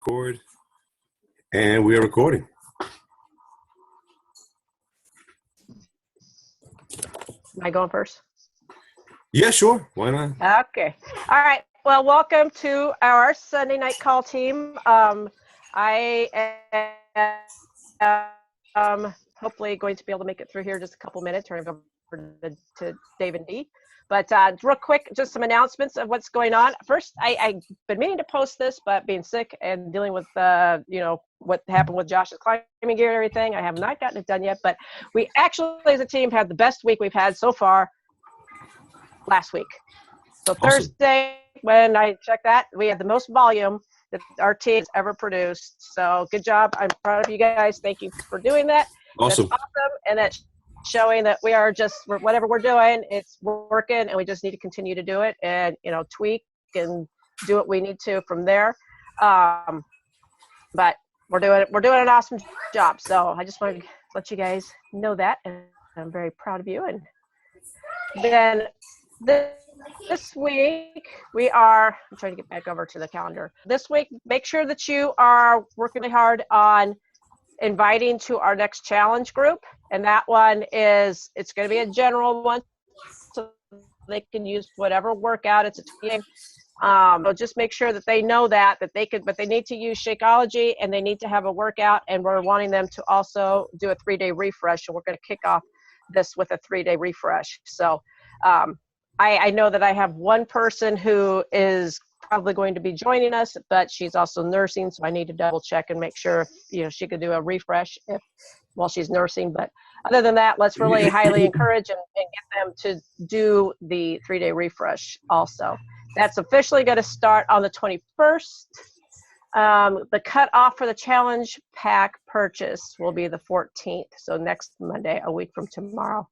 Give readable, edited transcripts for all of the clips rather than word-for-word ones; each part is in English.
Record. And we are recording. Am I going first? Yeah, sure. Why not? Okay. All right. Well, welcome to our Sunday night call team. I am hopefully going to be able to make it through here just a couple minutes, turning over to Dave and Dee. But real quick, just some announcements of what's going on. First, I've been meaning to post this, but being sick and dealing with, what happened with Josh's climbing gear and everything, I have not gotten it done yet. But we actually, as a team, had the best week we've had so far last week. So Awesome. Thursday, when I checked that, we had the most volume that our team has ever produced. So good job. I'm proud of you guys. Thank you for doing that. Awesome. That's awesome. And that's showing that we are just, whatever we're doing, it's working, and we just need to continue to do it and, tweak and do what we need to from there. But we're doing an awesome job. So I just wanted to let you guys know that, and I'm very proud of you. And then this week I'm trying to get back over to the calendar. This week, make sure that you are working really hard on inviting to our next challenge group. And that one it's going to be a general one, so they can use whatever workout. It's a team. So just make sure that they know that they could, but they need to use Shakeology, and they need to have a workout, and we're wanting them to also do a 3-day refresh, and we're going to kick off this with a 3-day refresh. So I know that I have one person who is probably going to be joining us, but she's also nursing, so I need to double check and make sure if, she could do a refresh while she's nursing. But other than that, let's really highly encourage and get them to do the 3-day refresh also. That's officially going to start on the 21st. The cutoff for the challenge pack purchase will be the 14th, so next Monday, a week from tomorrow.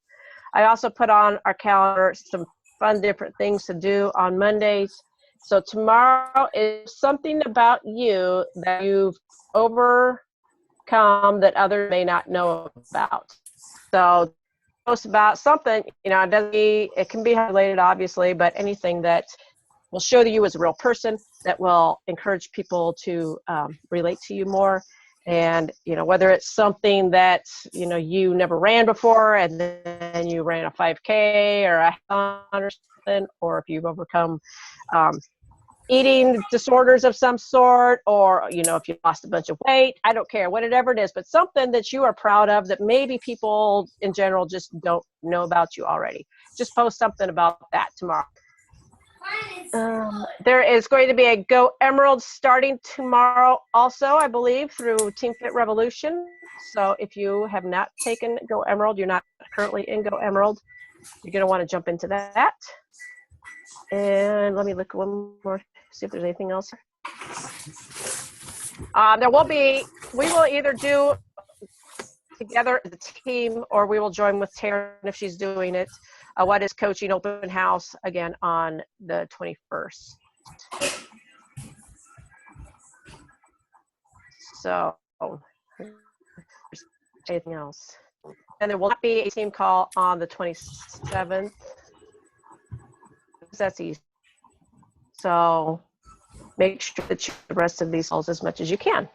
I also put on our calendar some fun different things to do on Mondays. So tomorrow is something about you that you've overcome that others may not know about. So post about something, it can be related obviously, but anything that will show that you as a real person, that will encourage people to relate to you more. And, whether it's something that, you never ran before, and then you ran a 5K or a marathon or something, or if you've overcome eating disorders of some sort, or, if you lost a bunch of weight, I don't care, whatever it is, but something that you are proud of that maybe people in general just don't know about you already. Just post something about that tomorrow. There is going to be a Go Emerald starting tomorrow also, I believe, through Team Fit Revolution. So if you have not taken Go Emerald, you're not currently in Go Emerald, you're going to want to jump into that. And let me look one more, see if there's anything else. We will either do together as a team, or we will join with Taryn if she's doing it. What is coaching open house again on the 21st. So anything else? And there will not be a team call on the 27th. That's easy. So make sure that you do the rest of these calls as much as you can.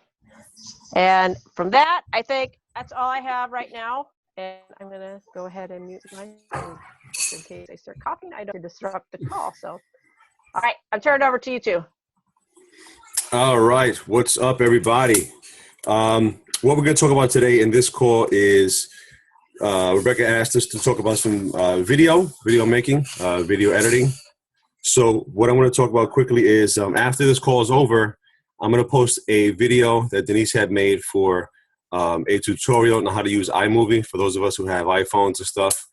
And from that, I think that's all I have right now. And I'm going to go ahead and mute mine in case I start coughing. I don't disrupt the call. So, all right, I'm turning it over to you two. All right. What's up, everybody? What we're going to talk about today in this call is Rebecca asked us to talk about some video making, video editing. So what I want to talk about quickly is after this call is over, I'm going to post a video that Denise had made for a tutorial on how to use iMovie for those of us who have iPhones and stuff.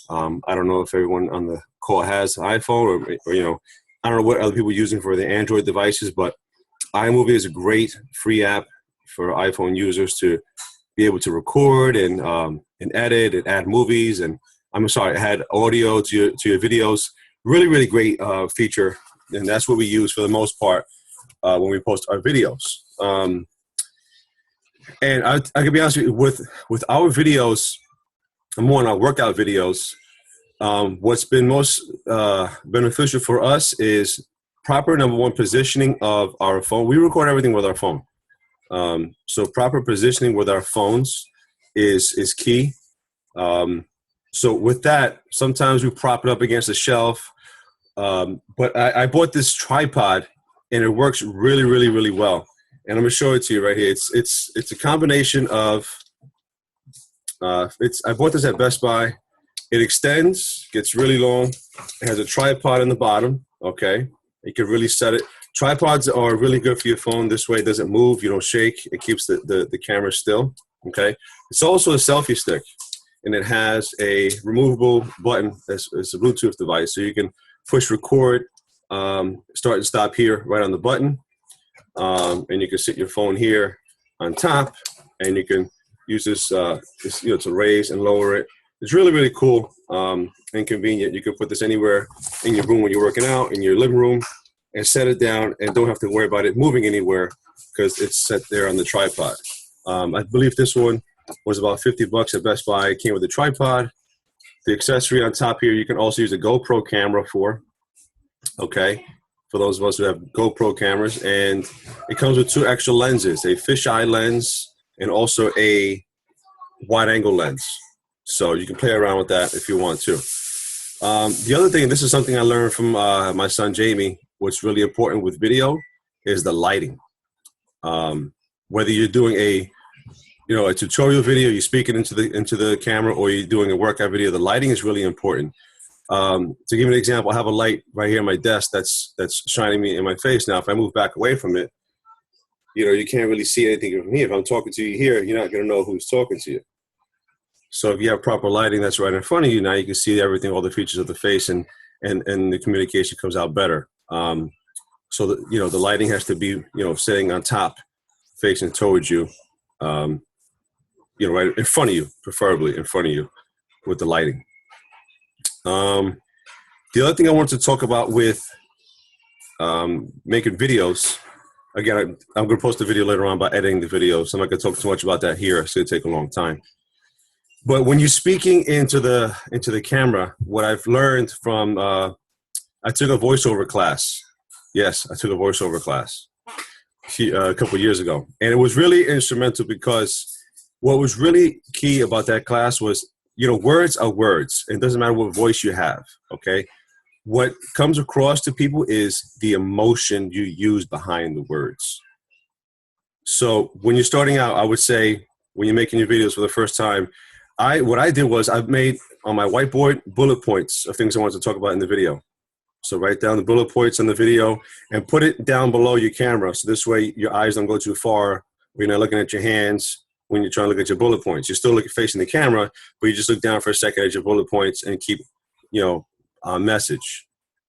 I don't know if everyone on the call has an iPhone or I don't know what other people are using for their Android devices, but iMovie is a great free app for iPhone users to be able to record and edit and add movies and add audio to your videos. Really, really great feature, and that's what we use for the most part when we post our videos. And I can be honest with you, with our videos, more on our workout videos, what's been most beneficial for us is proper, number one, positioning of our phone. We record everything with our phone. So proper positioning with our phones is key. So with that, sometimes we prop it up against a shelf. But I bought this tripod, and it works really, really, really well. And I'm gonna show it to you right here. It's a combination of. I bought this at Best Buy. It extends, gets really long. It has a tripod in the bottom. Okay, you can really set it. Tripods are really good for your phone. This way, it doesn't move. You don't shake. It keeps the camera still. Okay. It's also a selfie stick, and it has a removable button. It's a Bluetooth device, so you can push record, start and stop here right on the button, and you can sit your phone here on top, and you can use this, to raise and lower it. It's really, really cool and convenient. You can put this anywhere in your room when you're working out, in your living room, and set it down and don't have to worry about it moving anywhere because it's set there on the tripod. I believe this one was about $50 at Best Buy. It came with a tripod. The accessory on top here, you can also use a GoPro camera for, okay, for those of us who have GoPro cameras. And it comes with 2 extra lenses, a fisheye lens and also a wide angle lens. So you can play around with that if you want to. The other thing, this is something I learned from my son, Jamie, what's really important with video is the lighting. Whether you're doing a tutorial video, you're speaking into the camera, or you're doing a workout video, the lighting is really important. To give you an example, I have a light right here on my desk that's shining me in my face. Now, if I move back away from it, you can't really see anything from here. If I'm talking to you here, you're not going to know who's talking to you. So if you have proper lighting that's right in front of you, now you can see everything, all the features of the face, and the communication comes out better. So the lighting has to be, sitting on top, facing towards you, right in front of you, preferably in front of you with the lighting. The other thing I want to talk about with making videos, again, I'm going to post a video later on about editing the video, so I'm not going to talk too much about that here. It's going to take a long time. But when you're speaking into the camera, what I've learned from, I took a voiceover class. Yes, I took a voiceover class a couple of years ago. And it was really instrumental because what was really key about that class was, words are words. It doesn't matter what voice you have, okay? What comes across to people is the emotion you use behind the words. So when you're starting out, I would say when you're making your videos for the first time, what I did was I've made on my whiteboard bullet points of things I wanted to talk about in the video. So write down the bullet points in the video and put it down below your camera. So this way your eyes don't go too far. You're not looking at your hands when you're trying to look at your bullet points. You're still looking facing the camera, but you just look down for a second at your bullet points and keep, message.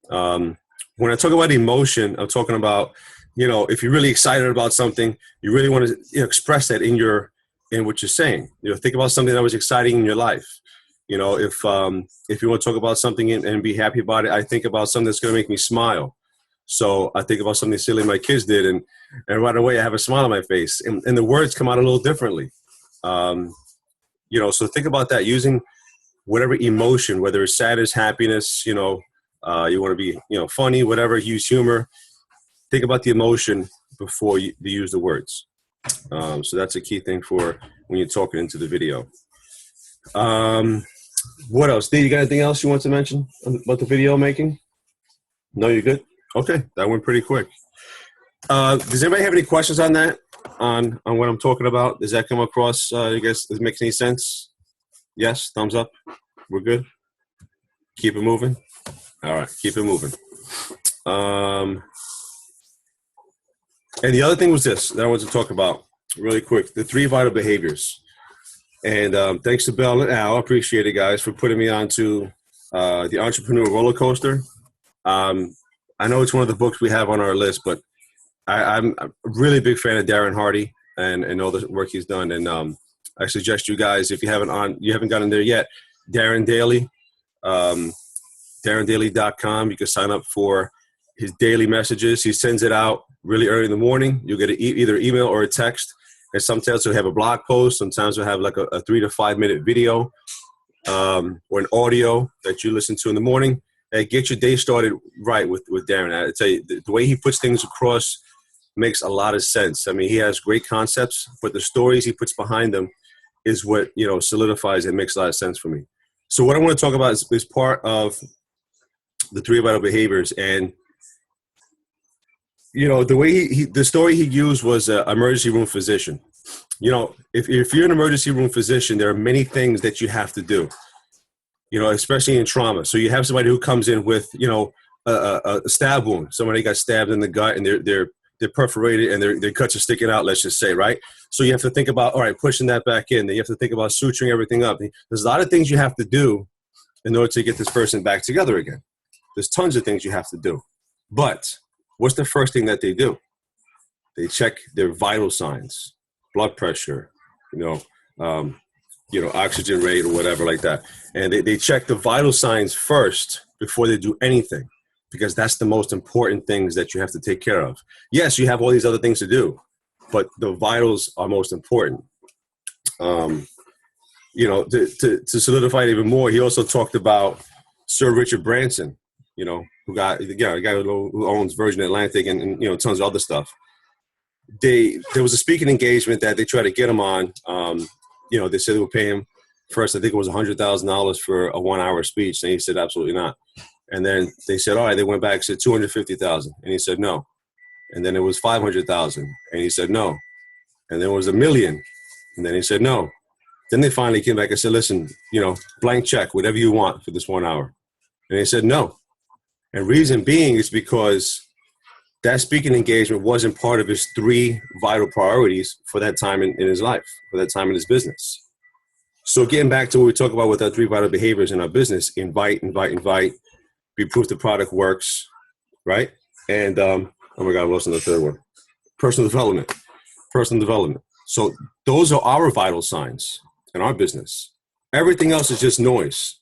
When I talk about emotion, I'm talking about, if you're really excited about something, you really want to express that in what you're saying. Think about something that was exciting in your life. If you want to talk about something and be happy about it, I think about something that's going to make me smile. So I think about something silly my kids did, and right away I have a smile on my face, and the words come out a little differently. So think about that, using whatever emotion, whether it's sadness, happiness, you want to be, funny, whatever, use humor. Think about the emotion before you use the words. So that's a key thing for when you're talking into the video. What else? Steve, you got anything else you want to mention about the video making? No, you're good? Okay, that went pretty quick. Does anybody have any questions on that? On what I'm talking about? Does that come across, you guys, does it make any sense? Yes, thumbs up. We're good? Keep it moving? All right, keep it moving. And the other thing was this that I wanted to talk about really quick, the 3 vital behaviors. And thanks to Bell and Al, I appreciate it, guys, for putting me onto the Entrepreneur Roller Coaster. I know it's one of the books we have on our list, but I'm a really big fan of Darren Hardy and all the work he's done. And I suggest you guys, if you haven't gotten there yet, Darren Daily, DarrenDaily.com. You can sign up for his daily messages. He sends it out really early in the morning. You'll get either email or a text. And sometimes we'll have a blog post. Sometimes we'll have like a 3 to 5 minute video or an audio that you listen to in the morning. And get your day started right with Darren. I tell you, the way he puts things across makes a lot of sense. I mean, he has great concepts, but the stories he puts behind them is what, solidifies and makes a lot of sense for me. So what I want to talk about is part of the 3 vital behaviors. And, the way the story he used was an emergency room physician. If you're an emergency room physician, there are many things that you have to do, especially in trauma. So you have somebody who comes in with, a stab wound. Somebody got stabbed in the gut and they're perforated and their cuts are sticking out, let's just say, right? So you have to think about, all right, pushing that back in. Then you have to think about suturing everything up. There's a lot of things you have to do in order to get this person back together again. There's tons of things you have to do. But what's the first thing that they do? They check their vital signs, blood pressure, oxygen rate or whatever like that. And they check the vital signs first before they do anything, because that's the most important things that you have to take care of. Yes, you have all these other things to do, but the vitals are most important. To solidify it even more, he also talked about Sir Richard Branson, who got, a guy who owns Virgin Atlantic and tons of other stuff. There was a speaking engagement that they tried to get him on. They said they would pay him first, I think it was $100,000 for a 1-hour speech. And he said, absolutely not. And then they said, all right, they went back and said $250,000. And he said, no. And then it was $500,000. And he said, no. And then it was $1 million. And then he said, no. Then they finally came back and said, listen, blank check, whatever you want for this 1 hour. And he said, no. And reason being is because that speaking engagement wasn't part of his 3 vital priorities for that time in his life, for that time in his business. So getting back to what we talk about with our 3 vital behaviors in our business, invite, be proof the product works, right? And, oh my God, what's in the third one? Personal development. So those are our vital signs in our business. Everything else is just noise.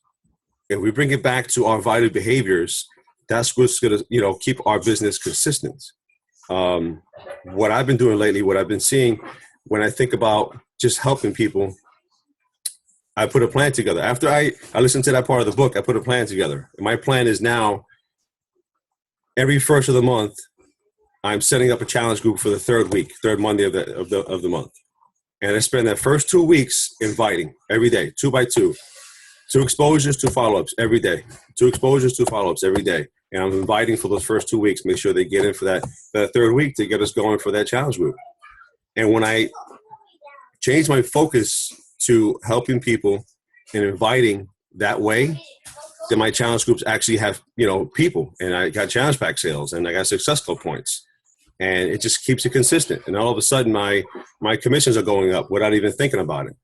If we bring it back to our vital behaviors, that's what's going to, keep our business consistent. What I've been doing lately, what I've been seeing when I think about just helping people, I put a plan together. After I listened to that part of the book, I put a plan together. And my plan is now every first of the month, I'm setting up a challenge group for the third Monday of the month. And I spend that first 2 weeks inviting every day, 2 by 2. 2 exposures, 2 follow-ups every day. 2 exposures, 2 follow-ups every day. And I'm inviting for those first 2 weeks, make sure they get in for that third week to get us going for that challenge group. And when I change my focus to helping people and inviting that way, then my challenge groups actually have, people. And I got challenge pack sales and I got Success Club points. And it just keeps it consistent. And all of a sudden my commissions are going up without even thinking about it,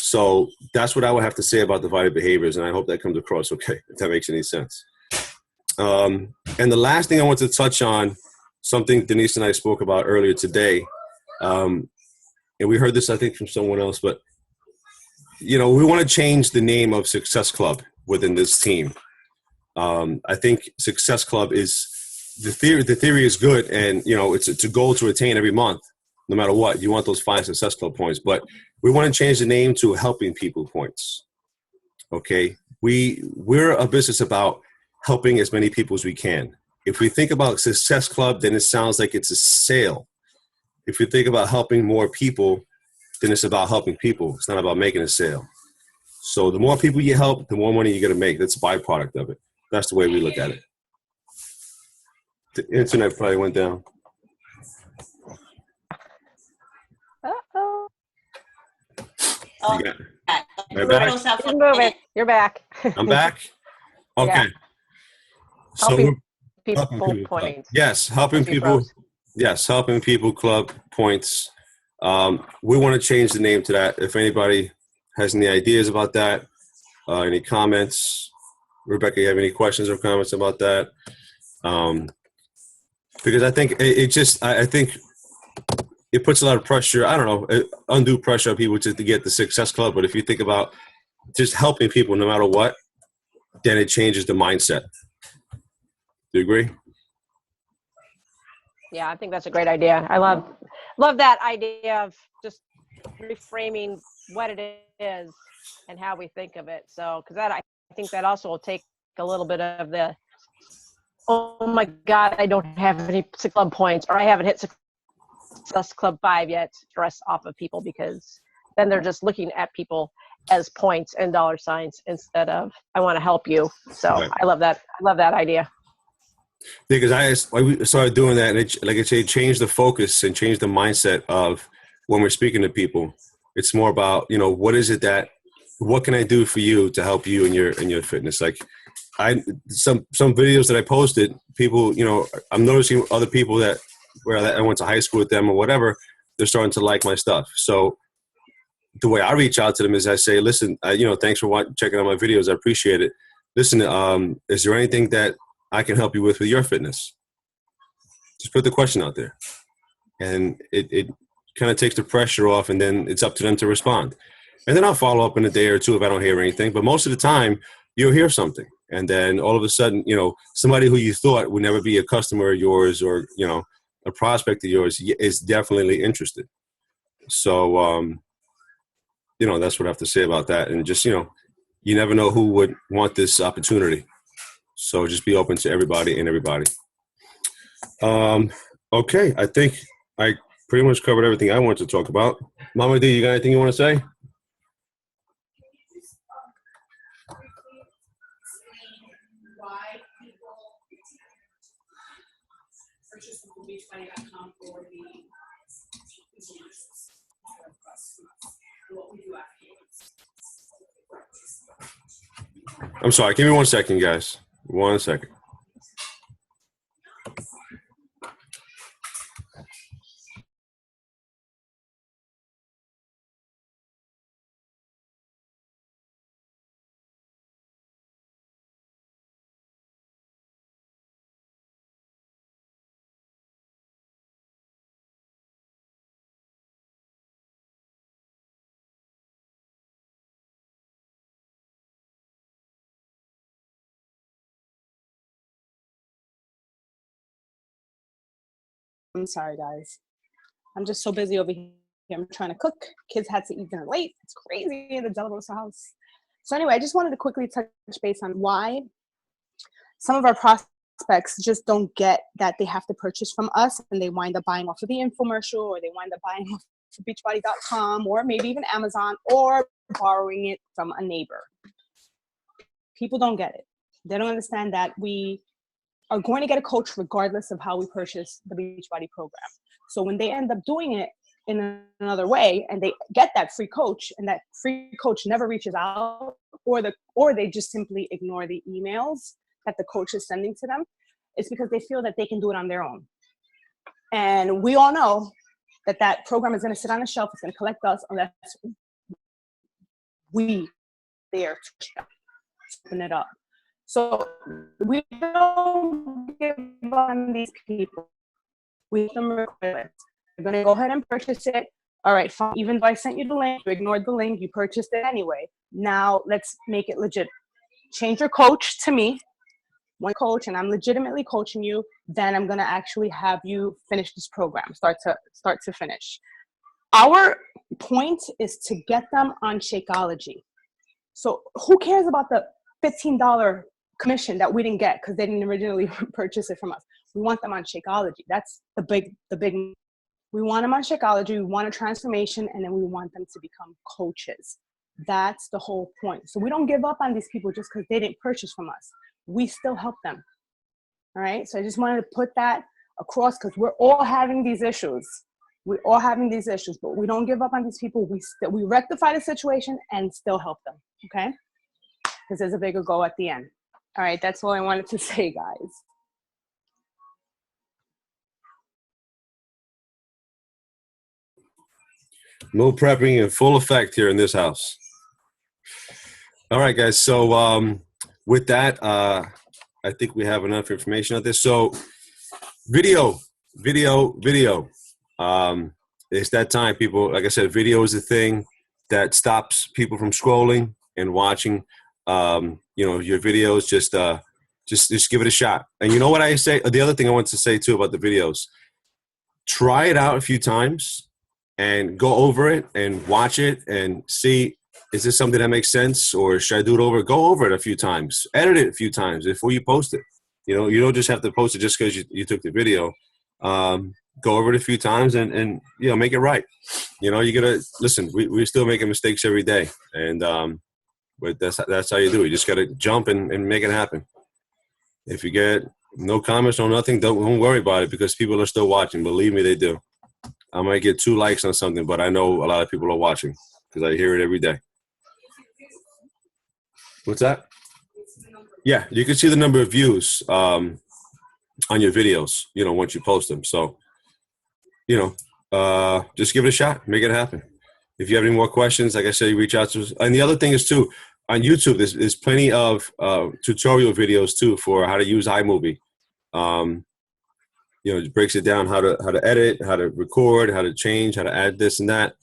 So that's what I would have to say about the vital behaviors, and I hope that comes across okay, if that makes any sense. And the last thing I want to touch on, something Denise and I spoke about earlier today, and we heard this, I think, from someone else, but, we want to change the name of Success Club within this team. I think Success Club is, the theory is good, and, it's a goal to attain every month. No matter what, you want those 5 Success Club points, but we want to change the name to Helping People points. Okay. We're a business about helping as many people as we can. If we think about Success Club, then it sounds like it's a sale. If you think about helping more people, then it's about helping people. It's not about making a sale. So the more people you help, the more money you're going to make. That's a byproduct of it. That's the way we look at it. The internet probably went down. Uh-oh. Oh, You back. Right back? Keep moving. You're back. I'm back? Okay. Yeah. So Helping we're people Helping People Club. points. Yes, Helping Helping People. pros. Yes, Helping People Club points. We want to change the name to that. If anybody has any ideas about that, any comments, Rebecca, you have any questions or comments about that? Because I think I think it puts a lot of pressure. I don't know, undue pressure on people to get the Success Club. But if you think about just helping people, no matter what, then it changes the mindset. Do you agree? Yeah, I think that's a great idea. I love that idea of just reframing what it is and how we think of it. So, because I think that also will take a little bit of the oh my God, I don't have any club points, or I haven't hit Success Club 5 yet, stress off of people, because then they're just looking at people as points and dollar signs instead of, I want to help you. So Right. I love that. I love that idea. Because I started doing that, and like I say, change the focus and change the mindset of when we're speaking to people. It's more about, what can I do for you to help you in your fitness? Like some videos that I posted, people, I'm noticing other people that where I went to high school with them or whatever, they're starting to like my stuff. So the way I reach out to them is I say, listen, thanks for checking out my videos. I appreciate it. Listen, is there anything that I can help you with your fitness? Just put the question out there. And it kind of takes the pressure off, and then it's up to them to respond. And then I'll follow up in a day or two if I don't hear anything. But most of the time, you'll hear something. And then all of a sudden, somebody who you thought would never be a customer of yours or, a prospect of yours is definitely interested. So, that's what I have to say about that. And just, you never know who would want this opportunity. So just be open to everybody and everybody. Okay, I think I pretty much covered everything I wanted to talk about. Mama D, you got anything you want to say? I'm sorry, give me 1 second, guys. 1 second. I'm sorry, guys. I'm just so busy over here. I'm trying to cook. Kids had to eat dinner late. It's crazy in the Della Rosa house. So anyway, I just wanted to quickly touch base on why some of our prospects just don't get that they have to purchase from us, and they wind up buying off of the infomercial, or they wind up buying off of beachbody.com, or maybe even Amazon, or borrowing it from a neighbor. People don't get it. They don't understand that we are going to get a coach regardless of how we purchase the Beachbody program. So when they end up doing it in another way, and they get that free coach, and that free coach never reaches out, or they just simply ignore the emails that the coach is sending to them, it's because they feel that they can do it on their own. And we all know that that program is going to sit on a shelf. It's going to collect us unless we there to open it up. So we don't give on these people. We give them requirements. You're going to go ahead and purchase it. All right, fine. Even though I sent you the link, you ignored the link, you purchased it anyway. Now let's make it legit. Change your coach to me, one coach, and I'm legitimately coaching you. Then I'm going to actually have you finish this program, start to finish. Our point is to get them on Shakeology. So who cares about the $15 commission that we didn't get because they didn't originally purchase it from us? We want them on Shakeology. That's the big. We want them on Shakeology. We want a transformation, and then we want them to become coaches. That's the whole point. So we don't give up on these people just because they didn't purchase from us. We still help them. All right. So I just wanted to put that across because we're all having these issues. We're all having these issues, but we don't give up on these people. We rectify the situation and still help them. Okay. Because there's a bigger goal at the end. All right. That's all I wanted to say, guys. Meal prepping in full effect here in this house. All right, guys. So with that, I think we have enough information on this. So video. It's that time, people. Like I said, video is the thing that stops people from scrolling and watching. Your videos. Just give it a shot. And you know what I say? The other thing I want to say too about the videos. Try it out a few times and go over it and watch it and see, is this something that makes sense or should I do it over? Go over it a few times. Edit it a few times before you post it. You know, you don't just have to post it just because you took the video. Go over it a few times and you know, make it right. You know, you gotta listen. We're still making mistakes every day, and but that's how you do it. You just gotta jump and make it happen. If you get no comments, no nothing, don't worry about it because people are still watching. Believe me, they do. I might get 2 likes on something, but I know a lot of people are watching because I hear it every day. What's that? Yeah, you can see the number of views on your videos, you know, once you post them. So, you know, just give it a shot. Make it happen. If you have any more questions, like I said, you reach out to us. And the other thing is, too, on YouTube, there's plenty of tutorial videos, too, for how to use iMovie. You know, it breaks it down how to edit, how to record, how to change, how to add this and that.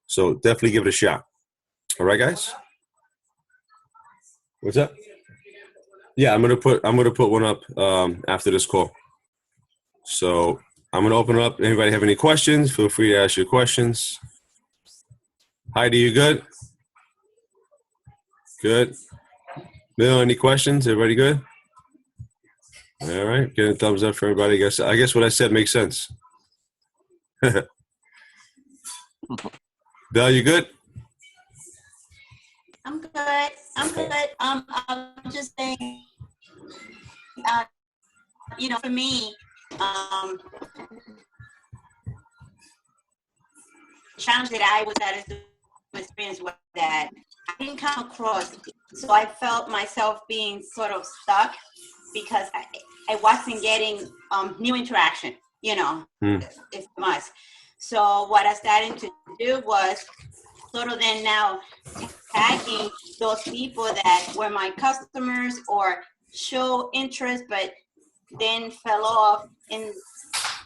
So definitely give it a shot. All right, guys? What's up? Yeah, I'm gonna put one up after this call. So I'm gonna open it up. Anybody have any questions? Feel free to ask your questions. Heidi, you good? Good. Bill, any questions? Everybody good? All right, getting a thumbs up for everybody. I guess what I said makes sense. Bill, you good? I'm good. I'm good. I'm just saying, you know, for me, challenge that I was at is the experience was that I didn't come across, so I felt myself being sort of stuck because I wasn't getting new interaction, you know, if much. So what I started to do was sort of then now tagging those people that were my customers or show interest, but then fell off in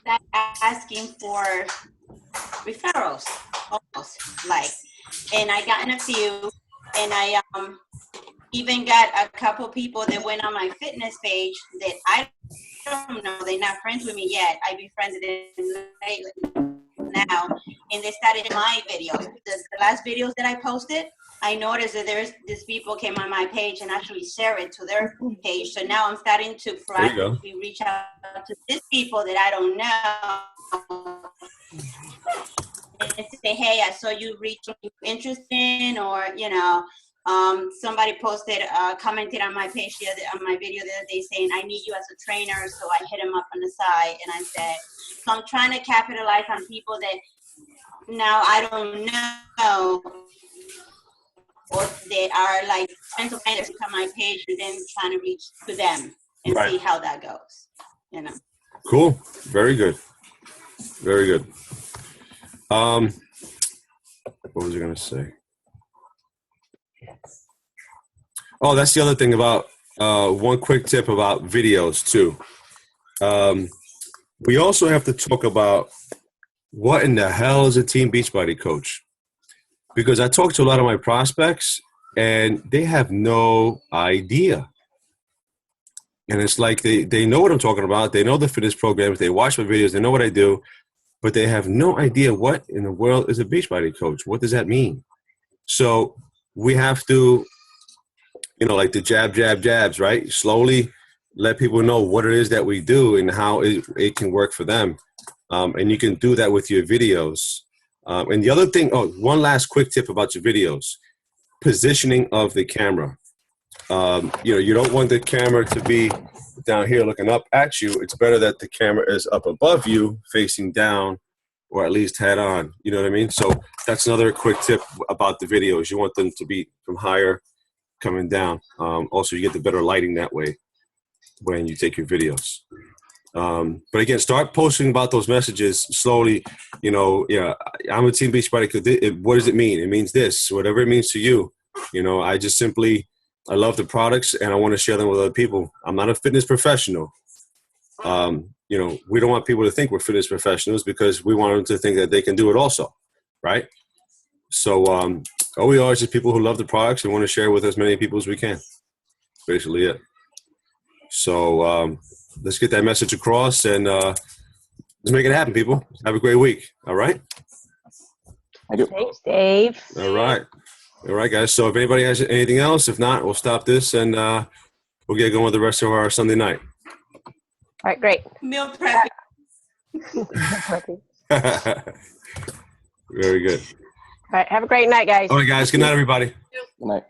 that asking for referrals, almost like, and I got in a few, and I even got a couple people that went on my fitness page that I don't know, they're not friends with me yet. I befriended them lately now, and they started my videos. The last videos that I posted, I noticed that these people came on my page and actually share it to their page. So now I'm starting to proactively reach out to these people that I don't know and say, hey, I saw you interested, or you know, somebody posted, commented on my page on my video the other day saying, I need you as a trainer. So I hit him up on the side and I said, so I'm trying to capitalize on people that now I don't know, or that are like friends of mine that come on my page, and then trying to reach to them and see how that goes, you know. Cool. Very good. Very good. What was I going to say? Oh, that's the other thing about one quick tip about videos too. We also have to talk about what in the hell is a Team Beachbody coach? Because I talk to a lot of my prospects and they have no idea. And it's like they know what I'm talking about. They know the fitness programs. They watch my videos. They know what I do. But they have no idea what in the world is a Beachbody coach. What does that mean? So we have to, you know, like the jabs, right? Slowly let people know what it is that we do and how it can work for them. And you can do that with your videos. And the other thing, one last quick tip about your videos, positioning of the camera. You know, you don't want the camera to be down here looking up at you. It's better that the camera is up above you, facing down, or at least head on. You know what I mean? So that's another quick tip about the videos. You want them to be from higher coming down. Also, you get the better lighting that way when you take your videos. But again, start posting about those messages slowly. You know, yeah, I'm a Team Beachbody. What does it mean? It means this, whatever it means to you. You know, I love the products and I want to share them with other people. I'm not a fitness professional. You know, we don't want people to think we're fitness professionals because we want them to think that they can do it also, right? So all we are is just people who love the products and want to share with as many people as we can. That's basically it. So let's get that message across and let's make it happen, people. Have a great week. All right? I do. Thanks, Dave. All right. All right, guys. So if anybody has anything else, if not, we'll stop this and we'll get going with the rest of our Sunday night. right, great. Meal prep. Very good. All right, have a great night, guys. All right, guys. Good night, everybody. Good night.